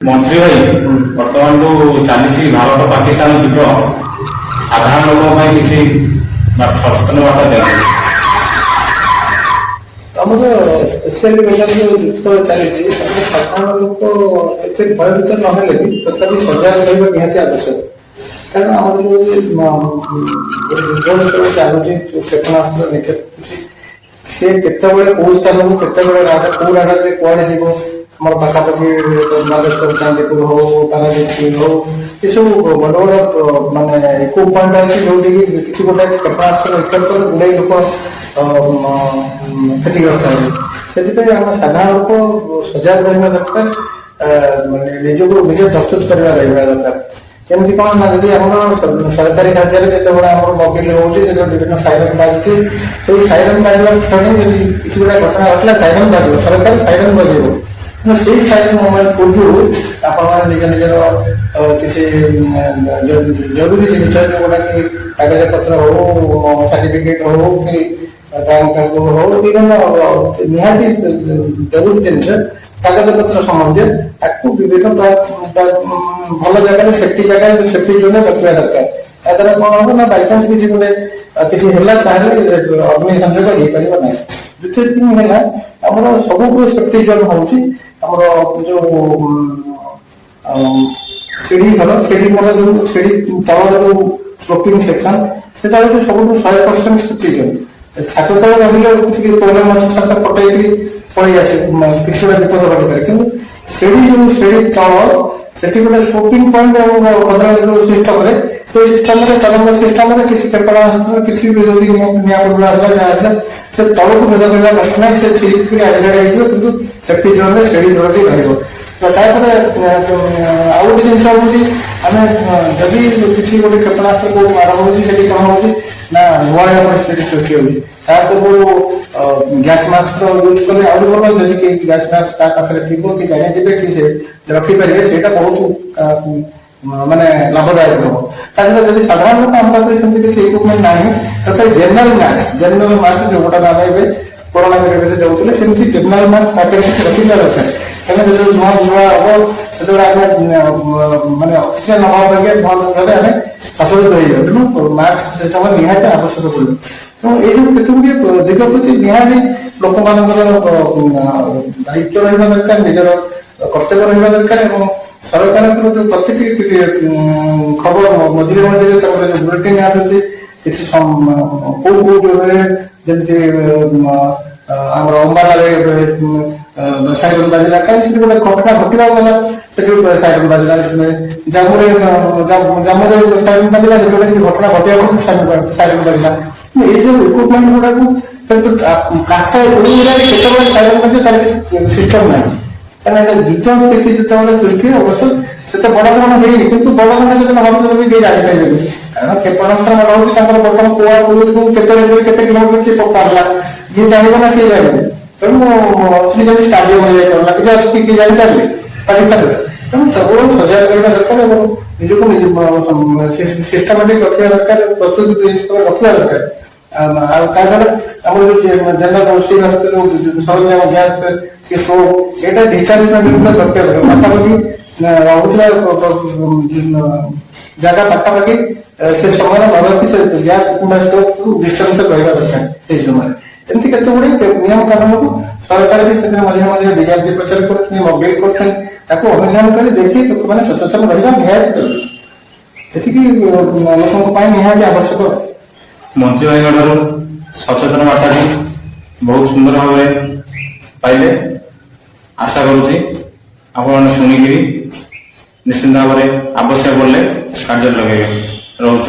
मंत्री भाई बर्तमान जो चली भारत पाकिस्तान युद्ध साधारण लोक किसी सचेतन बार्ता दे स्पेशल जो युद्ध चली साधारण लोक एत भयभीत नहेले भी तथापि सजग रहा निहती आवश्यक कारण आम जो युद्ध जो चलुची क्षेपणास्त्र निक्षेप सी केतबे कौ स्थान को कौ राडे कड़े जीव आम पाखापाखि बालेश्वर चांदीपुर हो पारादीप हो ये सब बड़ बड़ मानने इक्विपमेंट अच्छे जो किसी गोटे क्षेपणास्त्र निक्षेप कर गुड़े लोक क्षतिग्रस्त है से आम साधारण लोक सजग रहा दरकार निजक निजे प्रस्तुत करवा रहा दरकार केमती कौन ना जब आम सरकारी कार्य जिते आम मोबिल रोचे जो विभिन्न साइरन बाजू से साइरन बाजवा क्षण यदि किसी गोटे घटना घटला साइरन बाजो सरकार साइरन बजेब से साइरन मोबाइल पूर्व आप निज निजर किसी जरूरी जिन जो गुड़ा कि कागज पत्र हो सर्टिफिकेट हो कि बैंक हो विभिन्न निहाती जरूरी जिन कागज पत्र संबंधी आपको विभिन्न भल जगह सेफ्टी जगह सेफ्टी जोन रखा दरकार याद्वारा कौन हम ना बाईचान्स किसी गोटे किसी अग्नि संयोग हो पार ना द्वितीय दिन है आम सब सेफ्टी जोन हूँ जो सीढ़ी घर जो सीढ़ी तल जो स्लोपिंग सेक्शन से सब 100% सेफ्टी जोन छात तले रही किसी प्रोब्लेम अच्छे छात पटे पड़े आसे किसी गोटे विपद घटी कि सीढ़ी जो सीढ़ी तल से गोटे स्लोपिंग पॉइंट भद्रा जो सिस्टम से सिस्टम तरंग सिस्टम किसी क्षेपणास्त्र किसी भी जब निपुण आसला जहाँ से तल को भेद करने कष्ट ना से छिड़ी आड़े झाड़े हो सेफ्टी जोन में सीढ़ी जोड़ती रही आउ गोटे जिन आम जदि किसी गोटे क्षेपणास्त्र को आरंभ होती कौन हो नुआया परिस्थिति सृष्टि होगी गैस मास्क यूज कले आज भल जदि गैस मास्क ता पाखे थी कि जानी थे कि रखिपारे से बहुत माने लाभदायक हम ताकि जब साधारण लोक आम पाखे सेमती किसी इक्विपमेंट ना तथा जेनरल मास्क जो गोटा आम ए कोरोना पीरियड देते सेमती जेनरल मास्क पाखे रखा दरकार कहीं जो नुआ नुआ हम से मानने ऑक्सीजन अभाव लगे भल आम प्रचलित हो जाए तेणु मास्क से समय निहाती आवश्यक पड़े तेणु ये केत गुड़े दिग प्रति निहाती लोक मान दायित्व रहा दरकार निजर कर्तव्य रहा दरकार सरकार जो प्रति खबर मझे मझे बुलेटिन आसती किसी कौ कौ जोन जमी आम अंबाला साइरन बाजिला कहीं गोटे घटना घटवा गला से साइरन बाजिला जम्मू साइरन बाजिला गोटे घटना घटवा साइरन बाजिला ये जो इक्विपमेंट गुड़ा केतवे साइरन बाजे तार किसी सिस्टम ना कहीं युद्ध स्थिति जो सृष्टि अवश्य से बड़ धरण है कि बड़ धरण जब हम भी जापारे कारण क्षेपणास्त्र मार बर्तमान कुआ के किलोमीटर पारा जी जानव ना सी जान तेणु जब स्टाडियम कि जापारे पाकिस्तान तेणु सब सजग रहा दरकार निजक सिस्टमेटिक रखा दरकार प्रस्तुति रखा दरकार जनरल रोषेई सरंजाम गैस कि स्टोव यहाँ डिस्टेंस रखा दरकार पाखापाखि रोला जगह पाखापाखि से समय न गैस स्टोव डिस्टेंस रहा दरकार से समय एमती केत गुड़े नियम कानून को सरकार भी मझे मझे विज्ञप्ति प्रचार कर मोबाइल कर अनुधान कर देखिए लोक मैंने सचेतन रहा निहाती लोक निहाती आवश्यक मंत्री भाई सचेतन बार्ता बहुत सुंदर भाव पाइले आशा करुच्ची आपण शुणिकी निश्चिंत भाव आवश्यक पड़े कार्य लगे रोच।